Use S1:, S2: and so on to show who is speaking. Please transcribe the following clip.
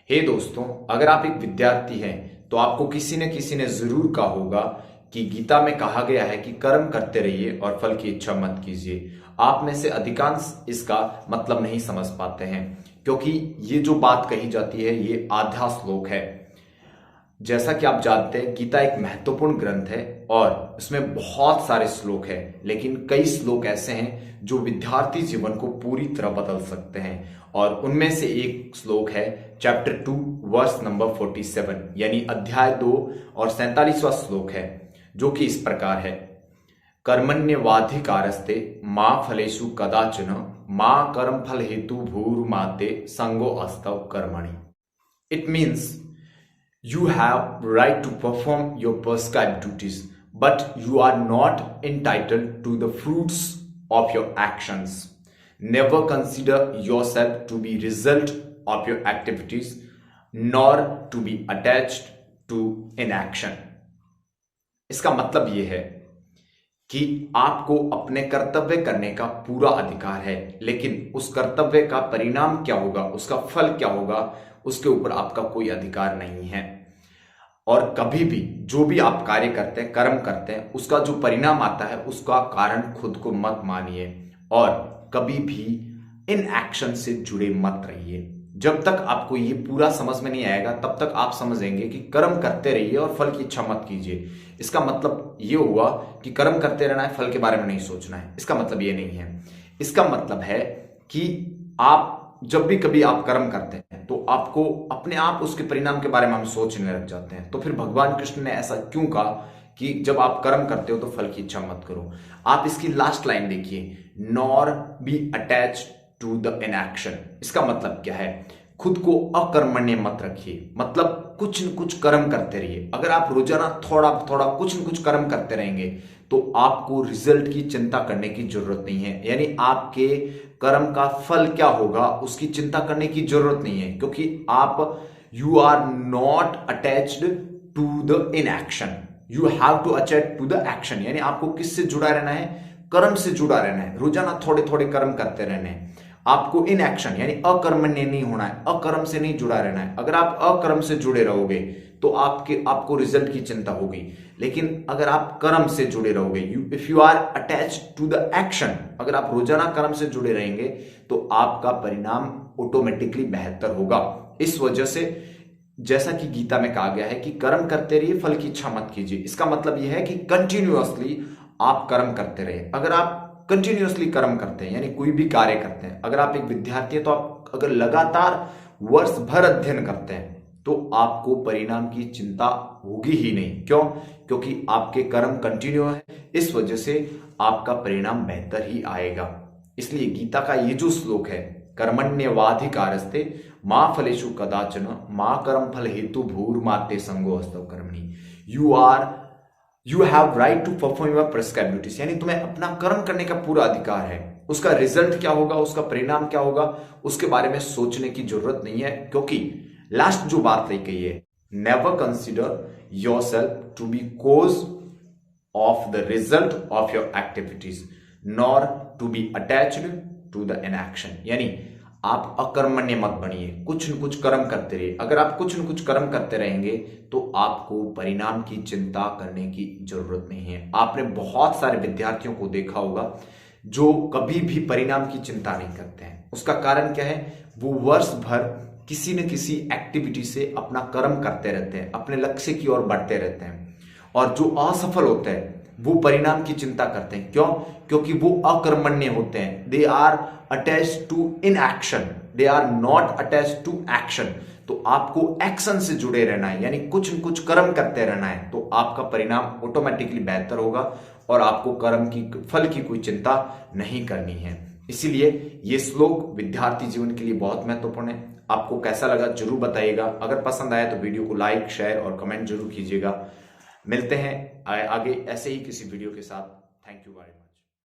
S1: हे दोस्तों, अगर आप एक विद्यार्थी हैं तो आपको किसी न किसी ने जरूर कहा होगा कि गीता में कहा गया है कि कर्म करते रहिए और फल की इच्छा मत कीजिए। आप में से अधिकांश इसका मतलब नहीं समझ पाते हैं, क्योंकि ये जो बात कही जाती है ये आधा श्लोक है। जैसा कि आप जानते हैं, गीता एक महत्वपूर्ण ग्रंथ है और इसमें बहुत सारे श्लोक हैं, लेकिन कई श्लोक ऐसे हैं जो विद्यार्थी जीवन को पूरी तरह बदल सकते हैं। और उनमें से एक श्लोक है चैप्टर 2 वर्स नंबर 47, यानी अध्याय 2 और 47वां श्लोक है, जो कि इस प्रकार है। कर्मण्यवाधिकारस्ते मां फलेषु कदाचन मां कर्म फल हेतु भूर्माते संगो अस्तव कर्मणि। It means you have right to perform your prescribed duties, but you are not entitled to the fruits of your actions. Never consider yourself to be result of your activities, nor to be attached to inaction. इसका मतलब ये है कि आपको अपने कर्तव्य करने का पूरा अधिकार है, लेकिन उस कर्तव्य का परिणाम क्या होगा, उसका फल क्या होगा, उसके ऊपर आपका कोई अधिकार नहीं है। और कभी भी जो भी आप कार्य करते हैं, कर्म करते हैं, उसका जो परिणाम आता है उसका कारण खुद को मत मानिए और कभी भी इन एक्शन से जुड़े मत रहिए। जब तक आपको ये पूरा समझ में नहीं आएगा तब तक आप समझेंगे कि कर्म करते रहिए और फल की इच्छा मत कीजिए। इसका मतलब ये हुआ कि कर्म करते रहना है, फल के बारे में नहीं सोचना है। इसका मतलब ये नहीं है। इसका मतलब है कि आप जब भी कभी आप कर्म करते हैं तो आपको अपने आप उसके परिणाम के बारे में हम सोचने लग जाते हैं। तो फिर भगवान कृष्ण ने ऐसा क्यों कहा कि जब आप कर्म करते हो तो फल की इच्छा मत करो। आप इसकी लास्ट लाइन देखिए, nor be attach to the inaction. इसका मतलब क्या है? खुद को अकर्मण्य मत रखिए, मतलब कुछ न कुछ कर्म करते रहिए। अगर आप रोजाना थोड़ा थोड़ा कुछ न कुछ कर्म करते रहेंगे तो आपको रिजल्ट की चिंता करने की जरूरत नहीं है, यानी आपके कर्म का फल क्या होगा उसकी चिंता करने की जरूरत नहीं है, क्योंकि आप you are not attached to the inaction, you have to attach to the action. यानी आपको किससे जुड़ा रहना है? कर्म से जुड़ा रहना है। रोजाना थोड़े थोड़े कर्म करते रहने हैं। आपको इन एक्शन यानी अकर्मण्य नहीं होना है, अकर्म से नहीं जुड़ा रहना है। अगर आप अकर्म से जुड़े रहोगे तो आपको रिजल्ट की चिंता होगी, लेकिन अगर आप कर्म से जुड़े रहोगे, if you are attach to the action, अगर आप रोजाना कर्म से जुड़े रहेंगे तो आपका परिणाम ऑटोमेटिकली बेहतर होगा। इस वजह से जैसा कि गीता में कहा गया है कि कर्म करते रहिए, फल की इच्छा मत कीजिए। इसका मतलब यह है कि कंटिन्यूअसली आप कर्म करते रहे। अगर आप कंटिन्यूअसली कर्म करते हैं यानी कोई भी कार्य करते हैं, अगर आप एक विद्यार्थी हैं तो आप अगर लगातार वर्ष भर अध्ययन करते हैं तो आपको परिणाम की चिंता होगी ही नहीं। क्यों? क्योंकि आपके कर्म कंटिन्यू है, इस वजह से आपका परिणाम बेहतर ही आएगा। इसलिए गीता का ये जो श्लोक है, कर्मण्यवाधिकारस्ते मां फलेषु कदाचन मां कर्म फल हेतु भूर्माते संगो अस्तव कर्मणि, you have right to perform your prescribed duties, यानी तुम्हें अपना कर्म करने का पूरा अधिकार है। उसका रिजल्ट क्या होगा, उसका परिणाम क्या होगा, उसके बारे में सोचने की जरूरत नहीं है, क्योंकि लास्ट जो बात लिखी गई है, never consider yourself to be cause of the result of your activities nor to be attached to the inaction. यानी आप अकर्मण्य मत बनिए, कुछ न कुछ कर्म करते रहिए। अगर आप कुछ न कुछ कर्म करते रहेंगे तो आपको परिणाम की चिंता करने की जरूरत नहीं है। आपने बहुत सारे विद्यार्थियों को देखा होगा जो कभी भी परिणाम की चिंता नहीं करते हैं। उसका कारण क्या है? वो वर्ष भर किसी न किसी एक्टिविटी से अपना कर्म करते रहते हैं, अपने लक्ष्य की ओर बढ़ते रहते हैं, और जो असफल होते हैं वो परिणाम की चिंता करते हैं। क्यों? क्योंकि वो अकर्मण्य होते हैं। They are attached to in action, they are not attached to action. तो आपको एक्शन से जुड़े रहना है, यानी कुछ न कुछ कर्म करते रहना है, तो आपका परिणाम ऑटोमेटिकली बेहतर होगा और आपको कर्म की फल की कोई चिंता नहीं करनी है। इसीलिए ये श्लोक विद्यार्थी जीवन के लिए बहुत महत्वपूर्ण है। आपको कैसा लगा जरूर बताइएगा। अगर पसंद आया तो वीडियो को लाइक, शेयर और कमेंट जरूर कीजिएगा। मिलते हैं आगे ऐसे ही किसी वीडियो के साथ। Thank you very much.